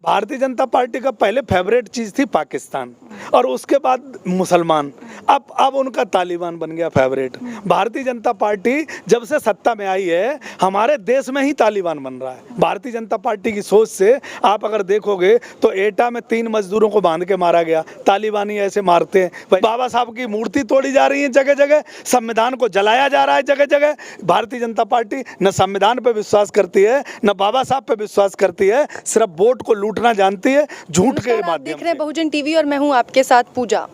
Bharatiya Janata party का पहले favourite चीज थी पाकिस्तान और उसके बाद मुसलमान, अब उनका तालिबान बन गया फेवरेट। भारतीय जनता पार्टी जब से सत्ता में आई है हमारे देश में ही तालिबान बन रहा है। भारतीय जनता पार्टी की सोच से आप अगर देखोगे तो एटा में 3 मजदूरों को बांध के मारा गया, तालिबानी ऐसे मारते हैं। बाबा साहब की मूर्ति तोड़ी जा रही है जगह जगह, संविधान को जलाया जा रहा है जगह जगह। भारतीय जनता पार्टी न संविधान पे विश्वास करती है न बाबा साहब पे विश्वास करती है, सिर्फ वोट को लूटना जानती है झूठ के माध्यम देख रहे हैं बहुजन टीवी और मैं हूं आपके साथ पूजा।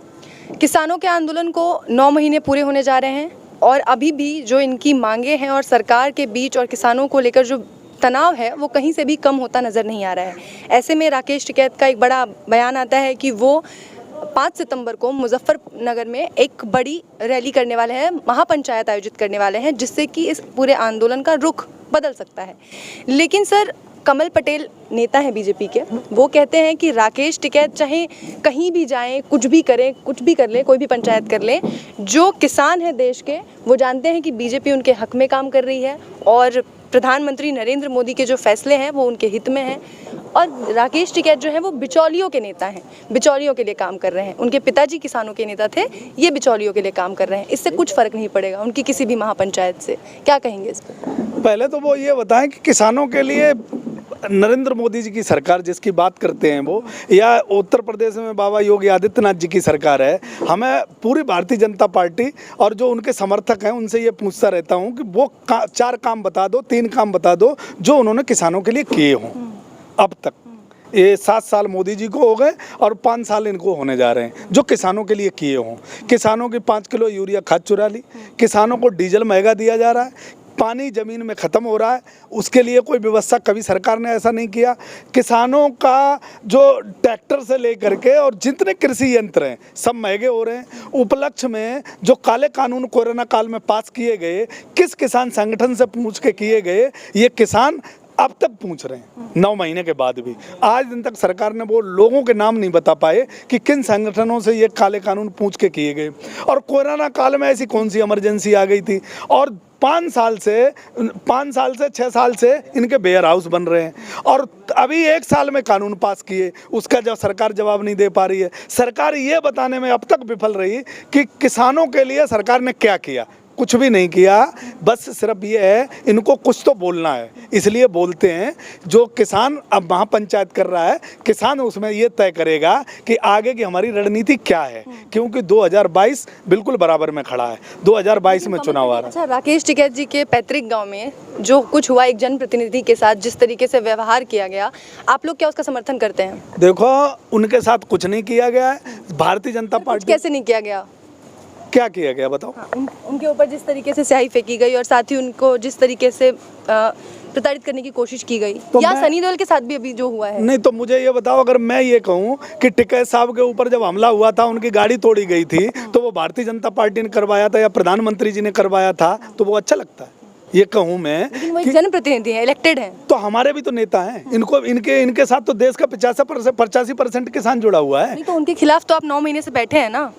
किसानों के आंदोलन को 9 महीने पूरे होने जा रहे हैं और अभी भी जो इनकी मांगे हैं और सरकार के बीच और किसानों को लेकर जो तनाव है वो कहीं से भी कम होता नज़र नहीं आ रहा है। ऐसे में राकेश टिकैत का एक बड़ा बयान आता है कि वो 5 सितंबर को मुजफ्फरनगर में एक बड़ी रैली करने वाले हैं, महापंचायत आयोजित करने वाले हैं, जिससे कि इस पूरे आंदोलन का रुख बदल सकता है। लेकिन सर, कमल पटेल नेता हैं बीजेपी के, वो कहते हैं कि राकेश टिकैत चाहे कहीं भी जाएं, कुछ भी करें, कुछ भी कर लें, कोई भी पंचायत कर लें, जो किसान हैं देश के वो जानते हैं कि बीजेपी उनके हक में काम कर रही है और प्रधानमंत्री नरेंद्र मोदी के जो फैसले हैं वो उनके हित में हैं। और राकेश टिकैत जो है वो बिचौलियों के नेता हैं, बिचौलियों के लिए काम कर रहे हैं। उनके पिताजी किसानों के नेता थे, ये बिचौलियों के लिए काम कर रहे हैं। इससे कुछ फ़र्क नहीं पड़ेगा उनकी किसी भी महापंचायत से। क्या कहेंगे इस पर? पहले तो वो ये बताएं कि किसानों के लिए नरेंद्र मोदी जी की सरकार जिसकी बात करते हैं वो, या उत्तर प्रदेश में बाबा योगी आदित्यनाथ जी की सरकार है। हमें पूरी भारतीय जनता पार्टी और जो उनके समर्थक हैं उनसे ये पूछता रहता हूँ कि वो 4 काम बता दो, 3 काम बता दो जो उन्होंने किसानों के लिए किए हों अब तक। ये 7 साल मोदी जी को हो गए और 5 साल इनको होने जा रहे हैं जो किसानों के लिए किए हों। किसानों की 5 किलो यूरिया खाद चुरा ली, किसानों को डीजल महंगा दिया जा रहा है, पानी ज़मीन में ख़त्म हो रहा है, उसके लिए कोई व्यवस्था कभी सरकार ने ऐसा नहीं किया। किसानों का जो ट्रैक्टर से लेकर के और जितने कृषि यंत्र हैं सब महंगे हो रहे हैं। उपलक्ष्य में जो काले कानून कोरोना काल में पास किए गए, किस किसान संगठन से पूछ के किए गए, ये किसान अब तक पूछ रहे हैं 9 महीने के बाद भी। आज दिन तक सरकार ने वो लोगों के नाम नहीं बता पाए कि किन संगठनों से ये काले कानून पूछ के किए गए। और कोरोना काल में ऐसी कौन सी इमरजेंसी आ गई थी, और 5 साल से 6 साल से इनके वेयर हाउस बन रहे हैं और अभी 1 साल में कानून पास किए, उसका जब सरकार जवाब नहीं दे पा रही है। सरकार ये बताने में अब तक विफल रही कि किसानों के लिए सरकार ने क्या किया। कुछ भी नहीं किया, बस सिर्फ ये है इनको कुछ तो बोलना है, इसलिए बोलते हैं। जो किसान अब महापंचायत कर रहा है, किसान उसमें ये तय करेगा कि आगे की हमारी रणनीति क्या है, क्योंकि 2022 बिल्कुल बराबर में खड़ा है। 2022 में चुनाव आ रहा है। अच्छा, राकेश टिकैत जी के पैतृक गांव में जो कुछ हुआ, एक जनप्रतिनिधि के साथ जिस तरीके से व्यवहार किया गया, आप लोग क्या उसका समर्थन करते हैं? देखो, उनके साथ कुछ नहीं किया गया है। भारतीय जनता पार्टी कैसे नहीं किया गया? क्या किया गया बताओ? उनके ऊपर जिस तरीके से स्याही फेंकी गई और साथ ही उनको जिस तरीके से प्रताड़ित करने की कोशिश की गई, तो या सनी देओल के साथ भी अभी जो हुआ है। नहीं तो मुझे ये बताओ, अगर मैं ये कहूँ कि टिकैत साहब के ऊपर जब हमला हुआ था, उनकी गाड़ी तोड़ी गई थी, तो वो भारतीय जनता पार्टी ने करवाया था या प्रधानमंत्री जी ने करवाया था, तो वो अच्छा लगता है? ये कहूँ मैं, लेकिन वो जनप्रतिनिधि हैं, इलेक्टेड हैं, तो हमारे भी तो नेता हैं। इनको इनके साथ तो देश का 85% किसान जुड़ा हुआ है। नहीं तो उनके खिलाफ तो आप 9 महीने से बैठे हैं ना।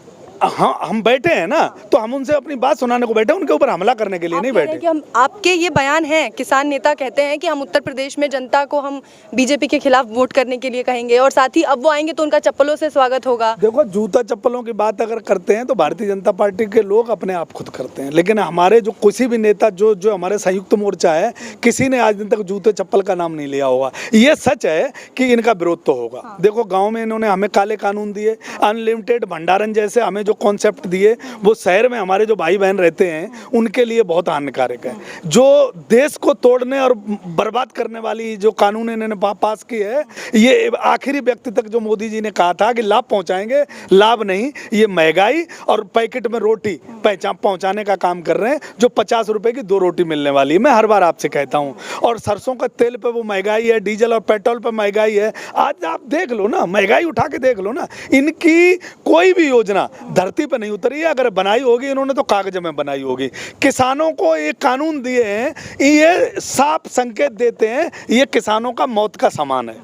हाँ, हम बैठे हैं ना, तो हम उनसे अपनी बात सुनाने को बैठे, उनके ऊपर हमला करने के लिए नहीं बैठे। कि हम, आपके ये बयान हैं, किसान नेता कहते हैं कि हम उत्तर प्रदेश में जनता को हम बीजेपी के खिलाफ वोट करने के लिए कहेंगे और साथ ही अब वो आएंगे तो उनका चप्पलों से स्वागत होगा। देखो, जूता चप्पलों की बात अगर करते हैं तो भारतीय जनता पार्टी के लोग अपने आप खुद करते हैं, लेकिन हमारे जो किसी भी नेता जो हमारे संयुक्त मोर्चा है, किसी ने आज दिन तक जूते चप्पल का नाम नहीं लिया होगा। ये सच है कि इनका विरोध तो होगा। देखो, गाँव में इन्होंने हमें काले कानून दिए, अनलिमिटेड भंडारण जैसे हमें जो कॉन्सेप्ट दिए, वो शहर में हमारे जो भाई बहन रहते हैं उनके लिए बहुत हानिकारक है। जो देश को तोड़ने और बर्बाद करने वाली जो कानून इन्होंने पास की है, ये आखिरी व्यक्ति तक जो मोदी जी ने कहा था कि लाभ पहुंचाएंगे, लाभ नहीं, ये महंगाई और पैकेट में रोटी पहुंचाने का काम कर रहे हैं, जो 50 रुपए की 2 रोटी मिलने वाली है। मैं हर बार आपसे कहता हूं, और सरसों का तेल पे वो महंगाई है, डीजल और पेट्रोल पे महंगाई है। आज आप देख लो ना, महंगाई उठा के देख लो ना, इनकी कोई भी योजना धरती पे नहीं उतरी है। अगर बनाई होगी इन्होंने तो कागज में बनाई होगी। किसानों को ये कानून दिए हैं, ये साफ संकेत देते हैं ये किसानों का मौत का समान है।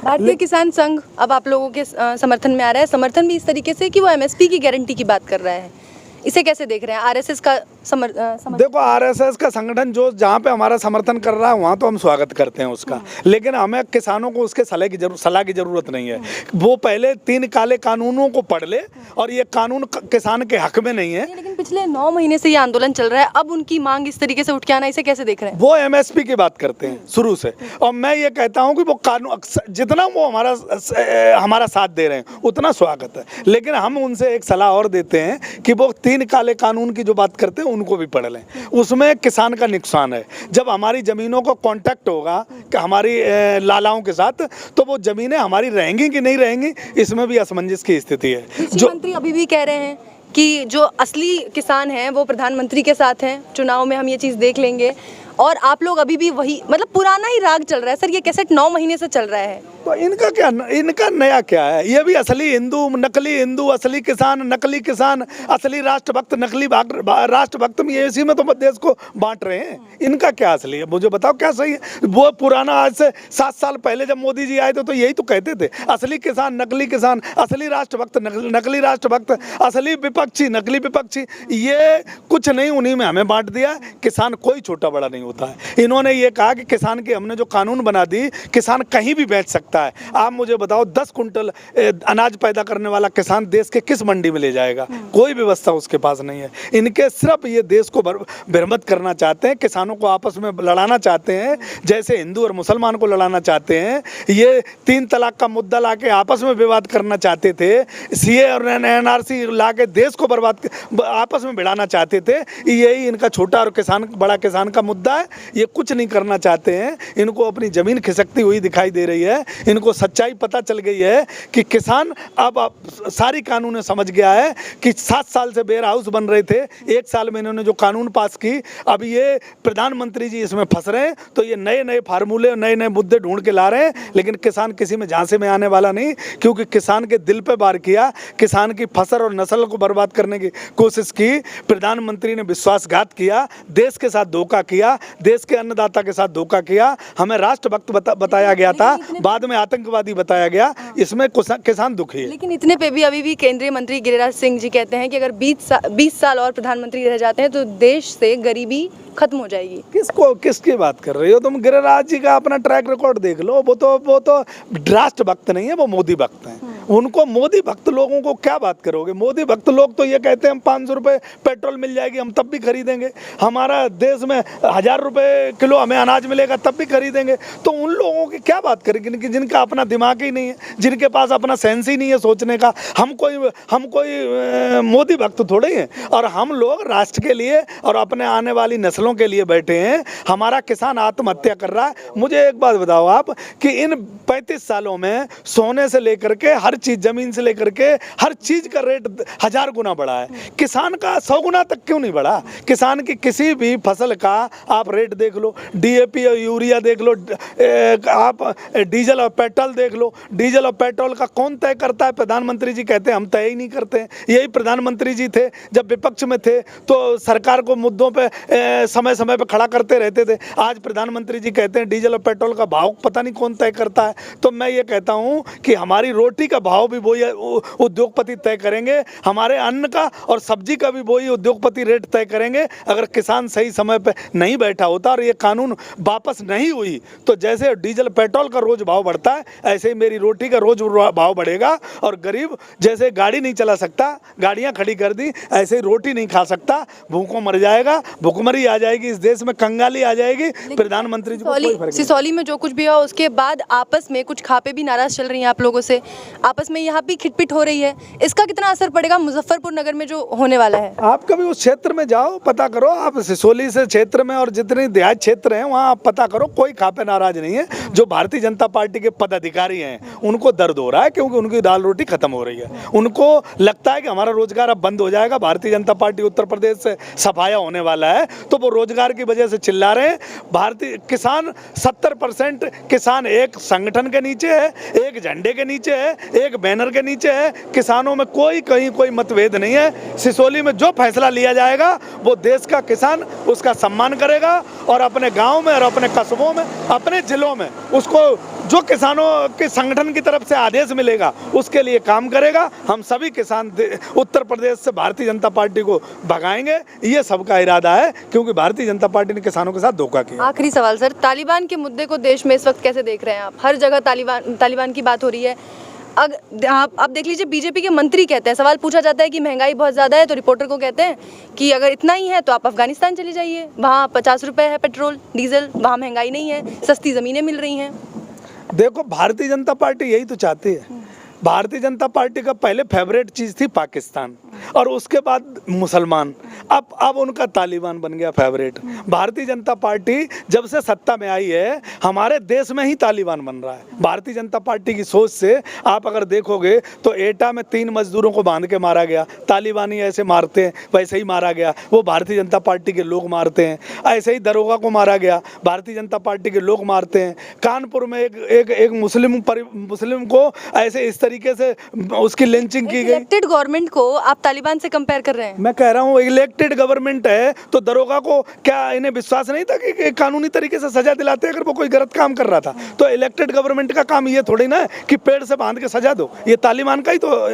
भारतीय किसान संघ अब आप लोगों के समर्थन में आ रहा है, समर्थन भी इस तरीके से कि वो एमएसपी की गारंटी की बात कर रहा है। इसे कैसे देख रहे हैं? आरएसएस का देखो आरएसएस का संगठन जो जहाँ पे हमारा समर्थन कर रहा है वहाँ तो हम स्वागत करते हैं उसका, लेकिन हमें किसानों को उसके सलाह की जरूरत नहीं है। वो पहले 3 काले कानूनों को पढ़ ले, और ये कानून किसान के हक में नहीं है। लेकिन पिछले 9 महीने से ये आंदोलन चल रहा है, अब उनकी मांग इस तरीके से उठ के आना, इसे कैसे देख रहे हैं? वो एमएसपी की बात करते हैं शुरू से, और मैं ये कहता हूँ कि वो कानून जितना वो हमारा साथ दे रहे हैं उतना स्वागत है, लेकिन हम उनसे एक सलाह और देते हैं कि वो 3 काले कानून की जो बात करते हैं उनको भी पढ़ लें। उसमें किसान का नुकसान है। जब हमारी ज़मीनों को कांटेक्ट होगा कि हमारी लालाओं के साथ, तो वो ज़मीनें हमारी रहेंगी कि नहीं रहेंगी, इसमें भी असमंजस की स्थिति है। जो मंत्री अभी भी कह रहे हैं कि जो असली किसान हैं वो प्रधानमंत्री के साथ हैं, चुनाव में हम ये चीज़ देख लेंगे, और आप लोग अभी भी वही, मतलब पुराना ही राग चल रहा है। सर, ये कैसेट 9 महीने से चल रहा है, तो इनका क्या, इनका नया क्या है? ये भी असली हिंदू, नकली हिंदू, असली किसान, नकली किसान, असली राष्ट्रभक्त, नकली राष्ट्रभक्त में, ये इसी में तो देश को बांट रहे हैं। इनका क्या असली है, मुझे बताओ क्या सही है? वो पुराना, आज से 7 साल पहले जब मोदी जी आए थे तो यही तो कहते थे, असली किसान, नकली किसान, असली राष्ट्रभक्त, नकली राष्ट्रभक्त, असली विपक्षी, नकली विपक्षी। ये कुछ नहीं, उन्हीं में हमें बांट दिया। किसान कोई छोटा बड़ा नहीं होता है। इन्होंने ये कहा कि किसान के, हमने जो कानून बना दी, किसान कहीं भी बेच सकता है। आप मुझे बताओ 10 कुंटल अनाज पैदा करने वाला किसान देश के किस मंडी में ले जाएगा? कोई व्यवस्था उसके पास नहीं है। इनके सिर्फ ये देश को भ्रमित करना चाहते हैं, किसानों को आपस में लड़ाना चाहते हैं, जैसे हिंदू और मुसलमान को लड़ाना चाहते हैं। ये 3 तलाक का मुद्दा लाके आपस में विवाद करना चाहते थे, सीए और एनआरसी लाके देश को बर्बाद, आपस में भिड़ाना चाहते थे। यही इनका छोटा और बड़ा किसान का मुद्दा है। ये कुछ नहीं करना चाहते हैं। इनको अपनी ज़मीन खिसकती हुई दिखाई दे रही है। इनको सच्चाई पता चल गई है कि किसान अब सारी कानूनें समझ गया है कि 7 साल से वेयर हाउस बन रहे थे, 1 साल में इन्होंने जो कानून पास की, अब ये प्रधानमंत्री जी इसमें फंस रहे हैं। तो ये नए नए फार्मूले और नए नए मुद्दे ढूंढ के ला रहे हैं, लेकिन किसान किसी में झांसे में आने वाला नहीं, क्योंकि किसान के दिल पे वार किया, किसान की फसल और नस्ल को बर्बाद करने की कोशिश की। प्रधानमंत्री ने विश्वासघात किया, देश के साथ धोखा किया, देश के अन्नदाता के साथ धोखा किया। हमें राष्ट्रभक्त बताया गया था, बाद में आतंकवादी बताया गया। इसमें किसान दुखी है। लेकिन इतने पे भी अभी भी केंद्रीय मंत्री गिरिराज सिंह जी कहते हैं कि अगर 20 साल और प्रधानमंत्री रह जाते हैं तो देश से गरीबी खत्म हो जाएगी। किसकी बात कर रही हो तुम? गिरिराज जी का अपना ट्रैक रिकॉर्ड देख लो। वो तो राष्ट्रभक्त नहीं है, वो मोदी भक्त हैं। उनको मोदी भक्त लोगों को क्या बात करोगे? मोदी भक्त लोग तो ये कहते हैं हम 500 रुपये पेट्रोल मिल जाएगी, हम तब भी खरीदेंगे। हमारा देश में 1000 रुपये किलो हमें अनाज मिलेगा, तब भी खरीदेंगे। तो उन लोगों की क्या बात करेंगे जिनका अपना दिमाग ही नहीं है, जिनके पास अपना सेंस ही नहीं है सोचने का। हम कोई मोदी भक्त थोड़े हैं, और हम लोग राष्ट्र के लिए और अपने आने वाली नस्लों के लिए बैठे हैं। हमारा किसान आत्महत्या कर रहा है। मुझे एक बात बताओ आप कि इन 35 सालों में सोने से लेकर के हर चीज, जमीन से लेकर के हर चीज का रेट 1000 गुना बढ़ा है। किसान का 100 गुना तक क्यों नहीं बढ़ा? किसान की किसी भी फसल का आप रेट देख लो, डीएपी और यूरिया देख लो, आप डीजल और पेट्रोल देख लो। डीजल और पेट्रोल का कौन तय करता है? प्रधानमंत्री जी कहते हैं हम तय ही नहीं करते हैं। यही प्रधानमंत्री जी थे जब विपक्ष में थे तो सरकार को मुद्दों पे समय समय पे खड़ा करते रहते थे। आज प्रधानमंत्री जी कहते हैं डीजल और पेट्रोल का भाव पता नहीं कौन तय करता है। तो मैं ये कहता हूँ कि हमारी रोटी का भाव भी वही उद्योगपति तय करेंगे, हमारे अन्न का और सब्जी का भी वही उद्योगपति रेट तय करेंगे। अगर किसान सही समय पे नहीं बैठा होता और ये कानून वापस नहीं हुई, तो जैसे डीजल पेट्रोल का रोज भाव बढ़ता है, ऐसे ही मेरी रोटी का रोज भाव बढ़ेगा। और गरीब जैसे गाड़ी नहीं चला सकता, गाड़ियां खड़ी कर दी, ऐसे ही रोटी नहीं खा सकता, भूखों मर जाएगा, भूखमरी आ जाएगी, इस देश में कंगाली आ जाएगी। प्रधानमंत्री जी को कोई फर्क नहीं। सिसौली में जो कुछ भी हुआ उसके बाद आपस में कुछ खापे भी नाराज चल रही हैं आप लोगों से, आपस में यहाँ भी खिटपिट हो रही है। इसका कितना असर पड़ेगा मुजफ्फरपुर नगर में जो होने वाला है? आप कभी उस क्षेत्र में जाओ, पता करो। आप सिसोली से क्षेत्र में और जितने देहात क्षेत्र हैं वहाँ आप पता करो, कोई खापे नाराज नहीं है। जो भारतीय जनता पार्टी के पदाधिकारी हैं उनको दर्द हो रहा है, क्योंकि उनकी दाल रोटी खत्म हो रही है। उनको लगता है कि हमारा रोजगार अब बंद हो जाएगा, भारतीय जनता पार्टी उत्तर प्रदेश से सफाया होने वाला है, तो वो रोजगार की वजह से चिल्ला रहे हैं। भारतीय किसान 70% किसान एक संगठन के नीचे है, एक झंडे के नीचे है, एक बैनर के नीचे है। किसानों में कहीं कोई मतभेद नहीं है। सिसोली में जो फैसला लिया जाएगा वो देश का किसान उसका सम्मान करेगा, और अपने गांव में और अपने कस्बों में, अपने जिलों में उसको जो किसानों के संगठन की तरफ से आदेश मिलेगा उसके लिए काम करेगा। हम सभी किसान उत्तर प्रदेश से भारतीय जनता पार्टी को भगाएंगे, ये सबका इरादा है, क्योंकि भारतीय जनता पार्टी ने किसानों के साथ धोखा किया। आखिरी सवाल सर, तालिबान के मुद्दे को देश में इस वक्त कैसे देख रहे हैं आप? हर जगह तालिबान की बात हो रही है। आप देख लीजिए, बीजेपी के मंत्री कहते हैं, सवाल पूछा जाता है कि महंगाई बहुत ज़्यादा है, तो रिपोर्टर को कहते हैं कि अगर इतना ही है तो आप अफगानिस्तान चले जाइए, वहाँ 50 रुपये है पेट्रोल डीजल, वहाँ महंगाई नहीं है, सस्ती ज़मीनें मिल रही हैं। देखो, भारतीय जनता पार्टी यही तो चाहती है। भारतीय जनता पार्टी का पहले फेवरेट चीज़ थी पाकिस्तान, और उसके बाद मुसलमान, अब उनका तालिबान बन गया फेवरेट। भारतीय जनता पार्टी जब से सत्ता में आई है, हमारे देश में ही तालिबान बन रहा है। भारतीय जनता पार्टी की सोच से आप अगर देखोगे तो एटा में 3 मजदूरों को बांध के मारा गया, तालिबानी ऐसे मारते हैं वैसे ही मारा गया, वो भारतीय जनता पार्टी के लोग मारते हैं। ऐसे ही दरोगा को मारा गया, भारतीय जनता पार्टी के लोग मारते हैं। कानपुर में एक मुस्लिम को ऐसे इस तरीके से उसकी लिंचिंग की गई। इलेक्टेड गवर्नमेंट को आप तालिबान से कंपेयर कर रहे हैं? मैं कह रहा हूँ इलेक्टेड गवर्नमेंट है तो दरोगा को क्या इन्हें विश्वास नहीं था कि कानूनी तरीके से सजा दिलाते अगर वो कोई गलत काम कर रहा था? तो इलेक्टेड गवर्नमेंट का काम ये थोड़ी ना है कि पेड़ से बांध के सजा दो। ये तालिबान का ही तो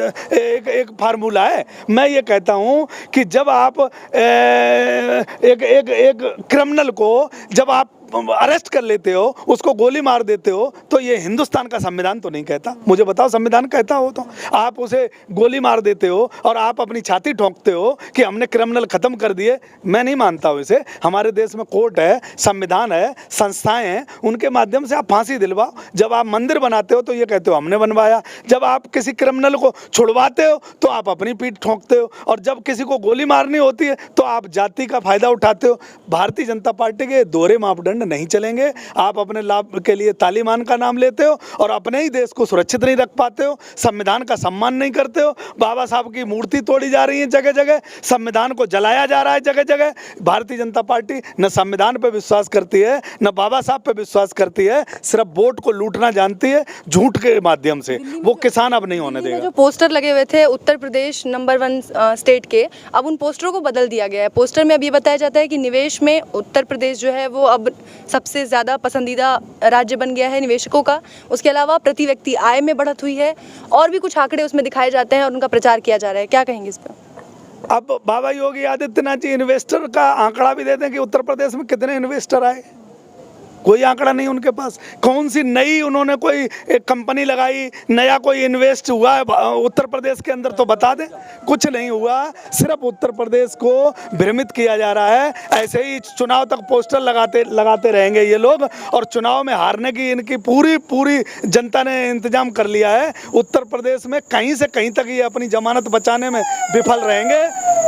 एक फार्मूला है। मैं ये कहता हूँ कि जब आप एक क्रिमिनल को जब आप अरेस्ट कर लेते हो, उसको गोली मार देते हो, तो ये हिंदुस्तान का संविधान तो नहीं कहता। मुझे बताओ, संविधान कहता हो तो आप उसे गोली मार देते हो और आप अपनी छाती ठोंकते हो कि हमने क्रिमिनल खत्म कर दिए। मैं नहीं मानता हूँ इसे। हमारे देश में कोर्ट है, संविधान है, संस्थाएं हैं, उनके माध्यम से आप फांसी दिलवाओ। जब आप मंदिर बनाते हो तो ये कहते हो हमने बनवाया, जब आप किसी क्रिमिनल को छुड़वाते हो तो आप अपनी पीठ ठोंकते हो, और जब किसी को गोली मारनी होती है तो आप जाति का फायदा उठाते हो। भारतीय जनता पार्टी के दोहरे मापदंड नहीं चलेंगे। आप अपने लाभ के लिए तालिबान का नाम लेते हो और अपने ही देश को सुरक्षित नहीं रख पाते हो, संविधान का सम्मान नहीं करते हो। बाबा साहब की मूर्ति तोड़ी जा रही है जगह जगह, संविधान को जलाया जा रहा है जगह जगह। भारतीय जनता पार्टी न संविधान पे विश्वास करती है, न बाबा साहब पे विश्वास करती है, सिर्फ वोट को लूटना जानती है झूठ के माध्यम से। वो किसान अब नहीं होने देगा। जो पोस्टर लगे हुए थे उत्तर प्रदेश नंबर 1 स्टेट के, अब उन पोस्टरों को बदल दिया गया है। पोस्टर में अब ये बताया जाता है कि निवेश में उत्तर प्रदेश जो है वो अब सबसे ज़्यादा पसंदीदा राज्य बन गया है निवेशकों का। उसके अलावा प्रति व्यक्ति आय में बढ़त हुई है, और भी कुछ आंकड़े उसमें दिखाए जाते हैं और उनका प्रचार किया जा रहा है। क्या कहेंगे इस पर? अब बाबा योगी आदित्यनाथ जी इन्वेस्टर का आंकड़ा भी देते हैं कि उत्तर प्रदेश में कितने इन्वेस्टर आए। कोई आंकड़ा नहीं उनके पास। कौन सी नई उन्होंने कोई एक कंपनी लगाई, नया कोई इन्वेस्ट हुआ है उत्तर प्रदेश के अंदर तो बता दें। कुछ नहीं हुआ, सिर्फ उत्तर प्रदेश को भ्रमित किया जा रहा है। ऐसे ही चुनाव तक पोस्टर लगाते रहेंगे ये लोग, और चुनाव में हारने की इनकी पूरी जनता ने इंतजाम कर लिया है। उत्तर प्रदेश में कहीं से कहीं तक ये अपनी जमानत बचाने में विफल रहेंगे।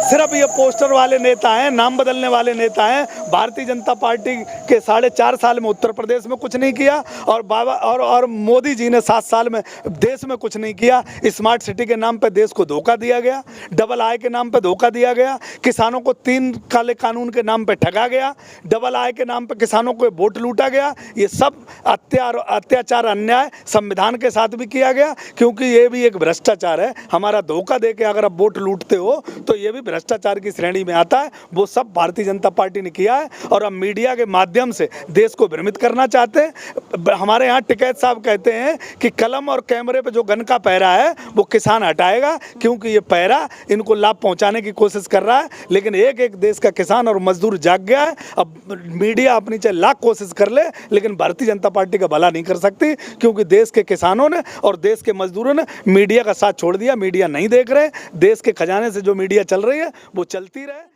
सिर्फ ये पोस्टर वाले नेता हैं, नाम बदलने वाले नेता हैं। भारतीय जनता पार्टी के 4.5 साल उत्तर प्रदेश में कुछ नहीं किया, और मोदी जी ने 7 साल में देश में कुछ नहीं किया। स्मार्ट सिटी के नाम पे देश को धोखा दिया गया, डबल आय के नाम पे धोखा दिया गया, किसानों को 3 काले कानून के नाम पे ठगा गया, डबल आय के नाम पे किसानों को वोट लूटा गया। ये सब अत्याचार अन्याय संविधान के साथ भी किया गया, क्योंकि ये भी एक भ्रष्टाचार है। हमारा धोखा दे के अगर आप वोट लूटते हो तो ये भी भ्रष्टाचार की श्रेणी में आता है। वो सब भारतीय जनता पार्टी ने किया है, और अब मीडिया के माध्यम से देश को भ्रमित करना चाहते हैं। हमारे यहाँ टिकैत साहब कहते हैं कि कलम और कैमरे पे जो गन का पहरा है वो किसान हटाएगा, क्योंकि ये पहरा इनको लाभ पहुंचाने की कोशिश कर रहा है। लेकिन एक देश का किसान और मजदूर जाग गया है। अब मीडिया अपनी चाहे लाख कोशिश कर ले, लेकिन भारतीय जनता पार्टी का भला नहीं कर सकती, क्योंकि देश के किसानों ने और देश के मजदूरों ने मीडिया का साथ छोड़ दिया। मीडिया नहीं देख रहे, देश के खजाने से जो मीडिया चल रही है वो चलती रहे।